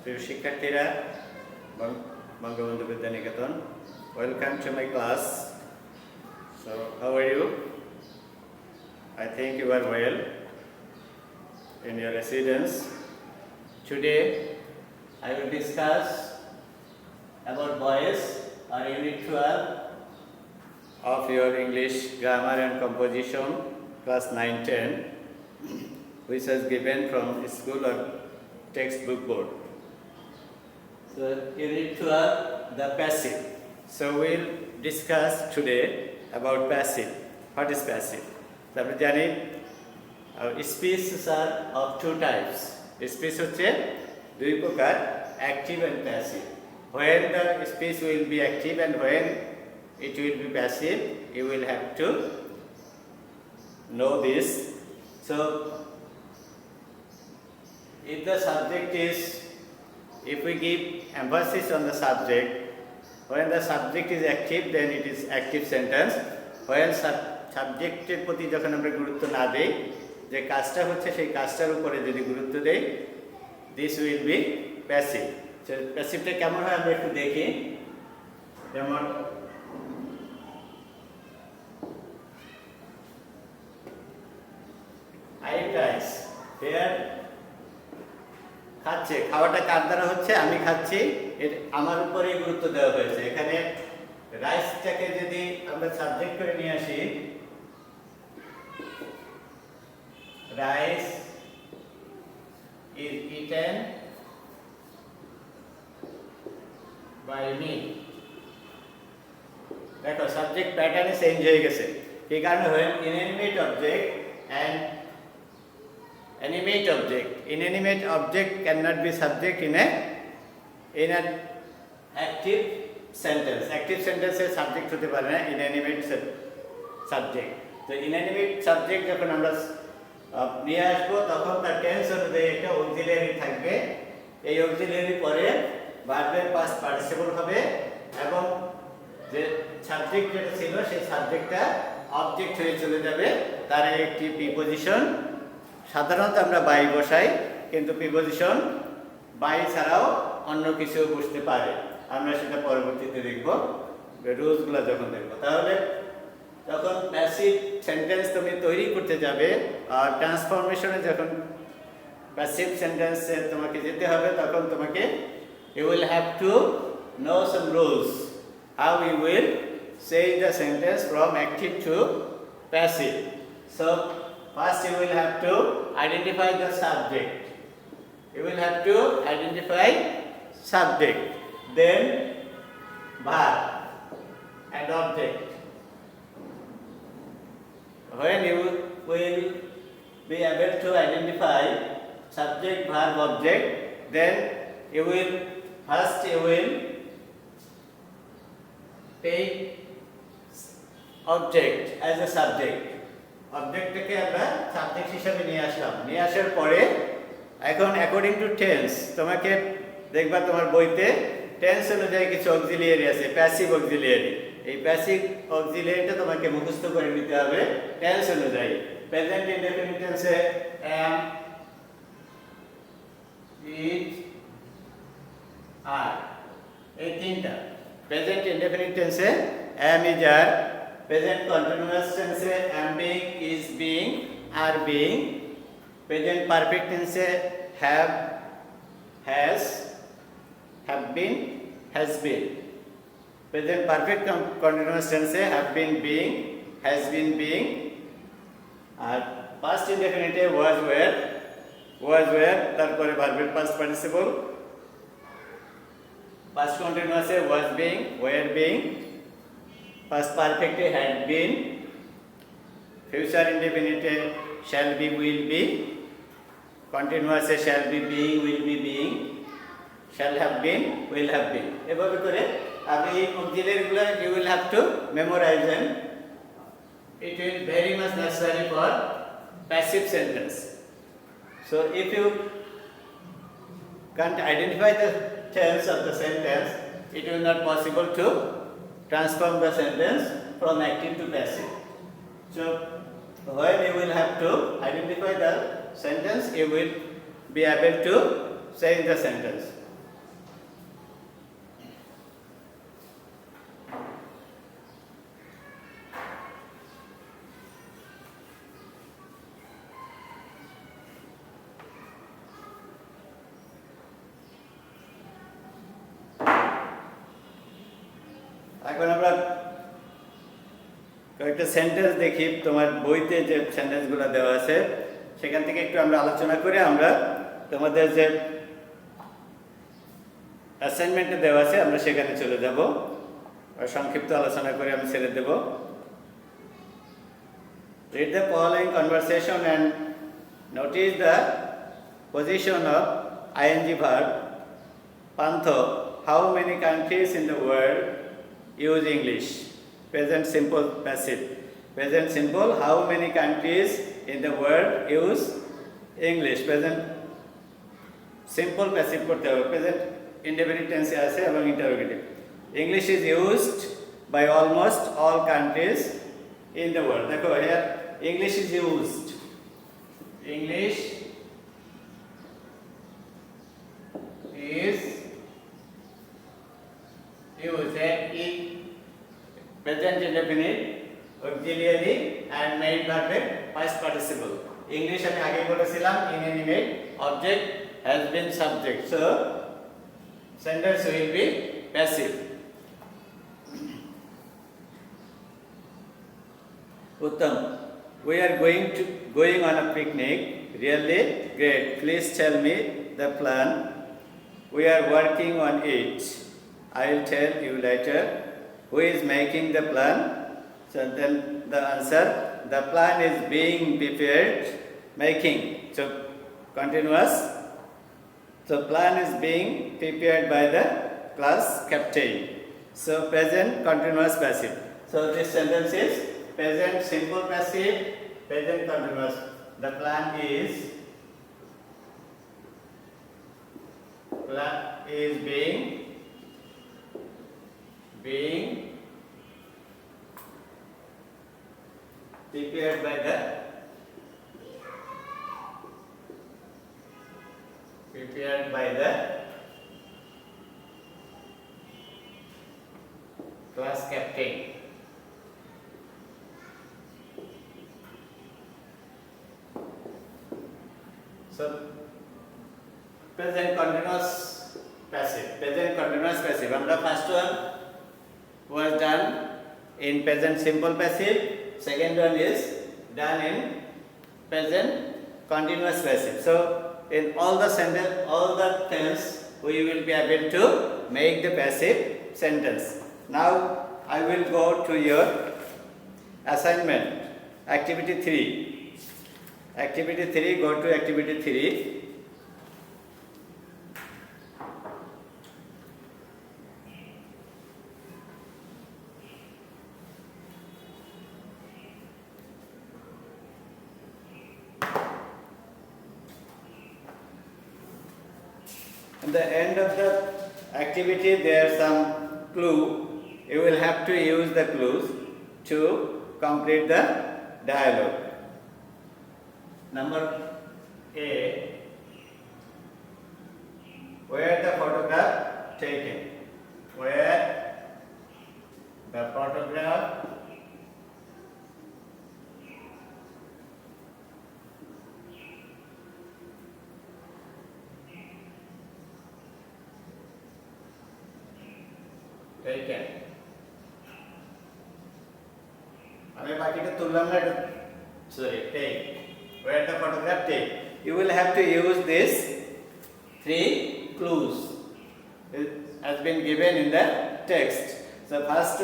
প্রিয় শিক্ষার্থীরা, Bangabandhu Vidyaniketan, welcome to my class. So how are you? I think you are well in your residence. Today I will discuss about boys or unit 12 of your English grammar and composition class 9-10, which is given from school or textbook board. So unit 12, the passive. So we'll discuss today about passive. What is passive? So we জানি speeches are of two types. Speech হচ্ছে দুই প্রকার, active and passive. When the speech will be active and when it will be passive, you will have to know this. So if the subject is, if we give emphasis on the subject, when the subject is active, then it is active sentence. When সাবজেক্টের প্রতি যখন আমরা গুরুত্ব না দেই, যে কাজটা হচ্ছে সেই কাজটার উপরে যদি গুরুত্ব দেই, this will be passive. So প্যাসিভটা কেমন হয় আমরা একটু দেখি। যেমন I rice here, খাচ্ছে, খাওয়াটা কার দ্বারা হচ্ছে? আমি খাচ্ছি, আমার উপরেই গুরুত্ব দেওয়া হয়েছে। এখানে রাইসটাকে যদি আমরা সাবজেক্ট করে নিয়ে আসি, rice is eaten by me. দেখো সাবজেক্ট প্যাটার্নে চেঞ্জ হয়ে গেছে। এই কারণে হয় inanimate object and animate object. Inanimate object cannot be subject in an active sentence. Active sentence এর subject হতে পারে না inanimate subject. তো inanimate subject যখন আমরা নিয়ে আসবো তখন তার টেন্স অনুযায়ী একটা auxiliary থাকবে। এই auxiliary পরে ভার্বের past participle হবে এবং যে সাবজেক্ট যেটা ছিল সেই সাবজেক্টটা অবজেক্ট হয়ে চলে যাবে। তার একটি প্রিপোজিশন, সাধারণত আমরা বাই বসাই, কিন্তু প্রিপোজিশন বাই ছাড়াও অন্য কিছু বসতে পারে। আমরা সেটা পরবর্তীতে দেখব, রুলসগুলো যখন দেখব। তাহলে যখন প্যাসিভ সেন্টেন্স তুমি তৈরি করতে যাবে আর ট্রান্সফরমেশনে যখন প্যাসিভ সেন্টেন্সে তোমাকে যেতে হবে, তখন তোমাকে you will have to know some rules how you will change the sentence from active to passive. So first you will have to identify the subject. You will have to identify subject, then verb and object. When you will be able to identify subject, verb, object, then you will take object as a subject. অবজেক্টটাকে আমরা subject হিসেবে নিয়ে আসলাম। নিয়ে আসার পরে এখন according to tense তোমাকে দেখবা তোমার বইতে টেন্স অনুযায়ী কিছু অক্সিলিয়ারি আছে, প্যাসিভ অক্সিলিয়ারি। এই প্যাসিভ অক্সিলিয়ারিটা তোমাকে মুখস্থ করে নিতে হবে টেন্স অনুযায়ী। প্রেজেন্ট ইনডেফিনিট টেন্সে am, is, are, এই তিনটা। প্রেজেন্ট ইনডেফিনিট টেন্সে am, is, are। Present continuous tense am being, is being, are being. Present perfect tense have, has, have been, has been. Present perfect continuous tense have been being, has been being. Past indefinite was were, তারপরে ভার্বের past participle. Past continuous was being, were being. Past perfect had been, future indefinite shall be, will be, continuous shall be being, will be being, shall have been, will have been. এভাবে করে আপনি এই অক্সিলিয়ারিগুলো you will have to memorize them. It will very much necessary for passive sentence. So if you can't identify the tense of the sentence, it will not possible to transform the sentence from active to passive. So when you will have to identify the sentence, you will be able to change the sentence. এখন আমরা কয়েকটা sentence দেখি তোমার বইতে যে সেন্টেন্সগুলো দেওয়া আছে সেখান থেকে একটু আমরা আলোচনা করে আমরা তোমাদের যে অ্যাসাইনমেন্টে দেওয়া আছে আমরা সেখানে চলে যাব আর সংক্ষিপ্ত আলোচনা করে আমি ছেড়ে দেব Read the following conversation and notice the position of ing verb Pantho. How many countries in the world use English? Present simple passive. Present simple. How many countries in the world use English? Present simple passive করতে হবে present indefinite tense আছে এবং interrogative. English is used by almost all countries in the world. দেখো here English is used. English is used in present indefinite auxiliary and main verb past participle. English আমি আগে বলেছিলাম inanimate object has been subject. So sentence will be passive. Uttam, we are going on a picnic. Really great. Please tell me the plan. We are working on it. I'll tell you later. Who is making the plan? So then the answer, the plan is being prepared. Making. So continuous. So plan is being prepared by the class captain. So present continuous passive. So this sentence is present simple passive, present continuous. The plan is being prepared by the class captain. So present continuous passive. Present continuous passive. The first one was done in present simple passive. Second one is done in present continuous passive. So in all the sentence, all the tense, we will be able to make the passive sentence. Now I will go to your assignment, activity 3. Activity 3, go to activity 3. At the end of the activity, there is some clue. You will have to use the clues to complete the dialogue. Number A, where the photograph taken? Where the photograph taken? আমি বাকিটা তুললাম না, sorry, take. Where the photograph take? You will have to use this 3 clues. It has been given in the text. So first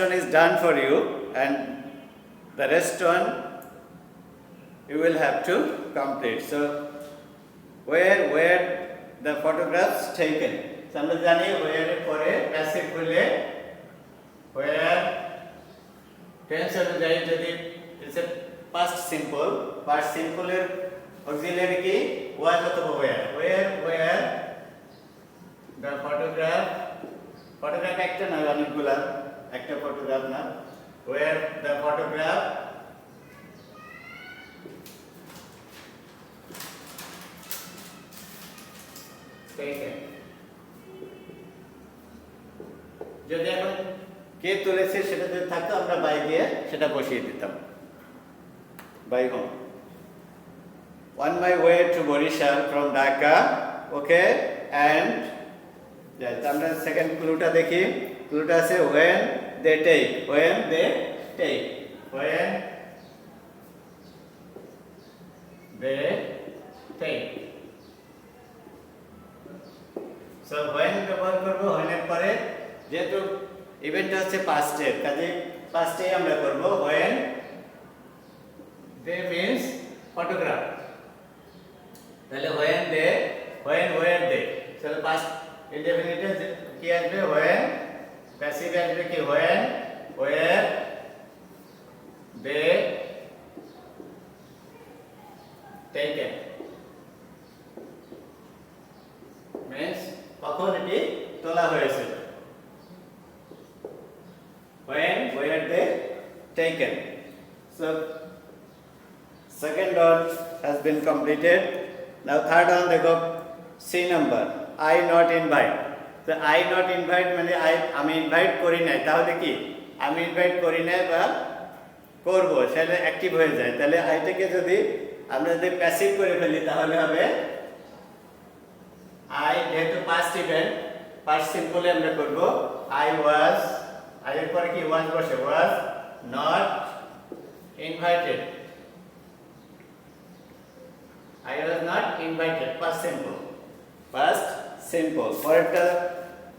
one is done for you, and the rest one you will have to complete. So where the photographs taken? So আমরা জানি where পরে passive হলে where tense অনুযায়ী যদি it's a past simple এর auxiliary কি was অথবা where the photograph একটা না, অনেকগুলা, একটা photograph না, where the photograph taken. যদি এখন কে তুলেছে সেটা যদি থাকতো আমরা বাই দিয়ে সেটা বসিয়ে দিতাম, bye home. On my way to Borishal from Dhaka, okay, and আমরা সেকেন্ড ক্লুটা দেখি। ক্লুটা আছে when they take, when they take, when they take. So when ব্যবহার করব, when এর পরে যেহেতু ইভেন্টটা হচ্ছে পাস্টের, কাজে পাস্টে আমরা করব when they means photograph, তাহলে when they, when were they, তাহলে পাস্ট ইনডেফিনিটে কি আসবে when, প্যাসিভ আসবে কি when were they taken, means কখন এটি তোলা হয়েছিল, when were they taken. So second one has been completed. Now third one দেখো C number, I not invite. So I not invite মানে আমি ইনভাইট করি নাই, তাহলে কি আমি ইনভাইট করি নাই বা করব সেটা অ্যাক্টিভ হয়ে যায়, তাহলে আইটাকে যদি আমরা যদি প্যাসিভ করে ফেলি তাহলে হবে I, যেহেতু পাস্ট ইভেন্ট পাস্ট সিম্পলে আমরা করব I was, I এর পরে কি was বসে, was not invited, I was not invited, past simple, past simple.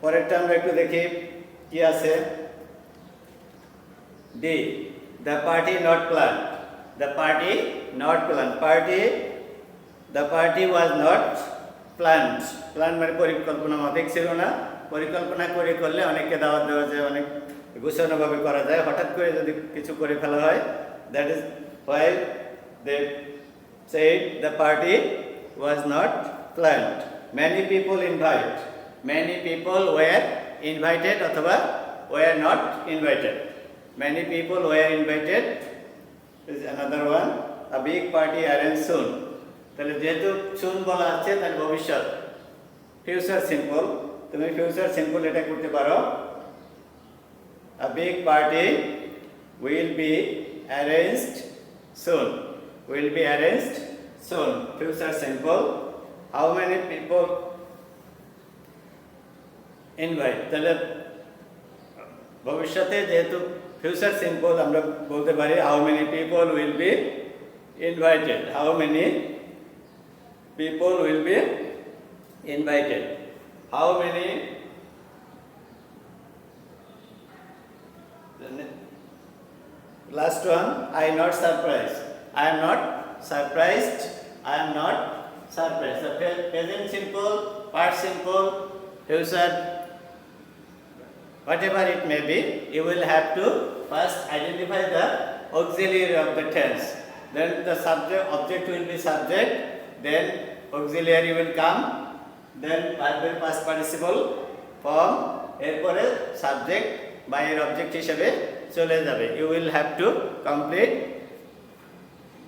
পরেরটা আমরা একটু দেখি কি আছে। D, the party not planned, the party not planned, the party was not planned. Plan মানে পরিকল্পনা মাফিক ছিল না, পরিকল্পনা করে করলে অনেককে দাওয়াত দেওয়া যায়, অনেক গোছানোভাবে করা যায়, হঠাৎ করে যদি কিছু করে ফেলা হয়, that is why they said the party was not planned. Many people were invited অথবা were not invited. Many people were invited is another one. A big party arranged soon. তাহলে যেহেতু soon বলা আছে তাহলে ভবিষ্যৎ, ফিউচার সিম্পল, তুমি future simple এটা করতে পারো। A big party will be arranged soon, will be arranged soon, future simple. How many people invite, তাহলে ভবিষ্যতে যেহেতু ফিউচার সিম্পল আমরা বলতে পারি how many people will be invited, how many people will be invited, how many, last one I not surprised, I am not surprised, I am not surprised. So present simple, past simple, future, whatever it may be, you will have to first identify the auxiliary of the tense, then the subject, object will be subject, then auxiliary will come, then verb past participle form, এরপরে subject by এর object হিসেবে চলে যাবে। You will have to complete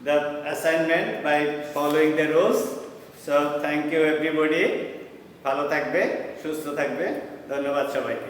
the assignment by following the rules. So thank you everybody, ভালো থাকবে, সুস্থ থাকবে, ধন্যবাদ সবাইকে।